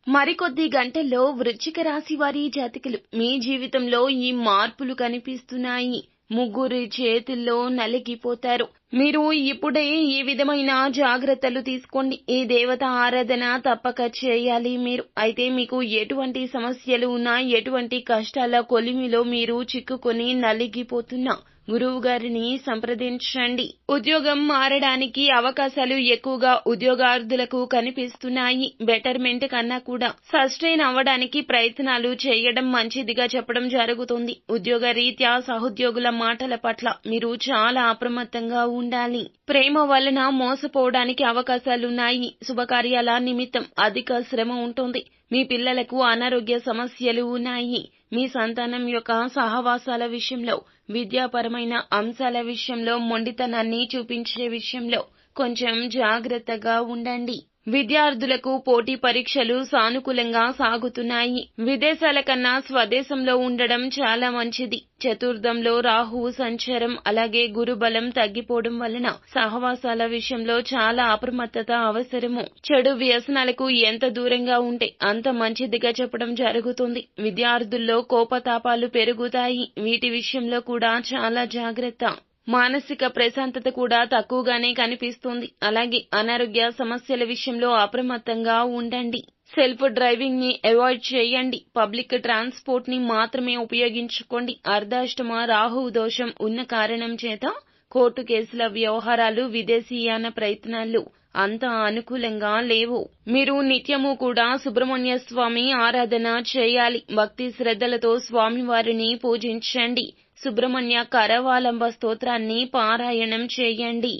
మరికొద్ది గంటల్లో వృశ్చిక రాశి వారి జాతకులు మీ జీవితంలో ఈ మార్పులు కనిపిస్తున్నాయి. ముగ్గురి చేతుల్లో నలిగిపోతారు. మీరు ఇప్పుడే ఈ విధమైన జాగ్రత్తలు తీసుకోండి. ఈ దేవత ఆరాధన తప్పక చేయాలి మీరు. అయితే మీకు ఎటువంటి సమస్యలు ఉన్నా, ఎటువంటి కష్టాల కొలిమిలో మీరు చిక్కుకొని నలిగిపోతున్నా గురువు గారిని సంప్రదించండి. ఉద్యోగం మారడానికి అవకాశాలు ఎక్కువగా ఉద్యోగార్థులకు కనిపిస్తున్నాయి. బెటర్మెంట్ కన్నా కూడా సస్టైన్ అవ్వడానికి ప్రయత్నాలు చేయడం మంచిదిగా చెప్పడం జరుగుతుంది. ఉద్యోగ రీత్యా సహోద్యోగుల మాటల పట్ల మీరు చాలా అప్రమత్తంగా ఉండాలి. ప్రేమ వలన మోసపోవడానికి అవకాశాలున్నాయి. శుభకార్యాల నిమిత్తం అధిక శ్రమ ఉంటుంది. మీ పిల్లలకు అనారోగ్య సమస్యలు ఉన్నాయి. మీ సంతానం యొక్క సహవాసాల విషయంలో, విద్యాపరమైన అంశాల విషయంలో మొండితనాన్ని చూపించే విషయంలో కొంచెం జాగ్రత్తగా ఉండండి. విద్యార్థులకు పోటీ పరీక్షలు సానుకూలంగా సాగుతున్నాయి. విదేశాల కన్నా స్వదేశంలో ఉండడం చాలా మంచిది. చతుర్థంలో రాహువు సంచారం అలాగే గురుబలం తగ్గిపోవడం వలన సహవాసాల విషయంలో చాలా అప్రమత్తత అవసరము. చెడు వ్యసనాలకు ఎంత దూరంగా ఉంటే అంత మంచిదిగా చెప్పడం జరుగుతుంది. విద్యార్థుల్లో కోపతాపాలు పెరుగుతాయి. వీటి విషయంలో కూడా చాలా జాగ్రత్త. మానసిక ప్రశాంతత కూడా తక్కువగానే కనిపిస్తుంది. అలాగే అనారోగ్య సమస్యల విషయంలో అప్రమత్తంగా ఉండండి. సెల్ఫ్ డ్రైవింగ్ ని అవాయిడ్ చేయండి. పబ్లిక్ ట్రాన్స్పోర్ట్ ని మాత్రమే ఉపయోగించుకోండి. అర్ధాష్టమ రాహువు దోషం ఉన్న కారణం చేత కోర్టు కేసుల వ్యవహారాలు, విదేశీయాన ప్రయత్నాలు అంత అనుకూలంగా లేవు. మీరు నిత్యము కూడా సుబ్రహ్మణ్య స్వామి ఆరాధన చేయాలి. భక్తి శ్రద్ధలతో స్వామివారిని పూజించండి. సుబ్రహ్మణ్య కరవాలంబ స్తోత్రాన్ని పారాయణం చేయండి.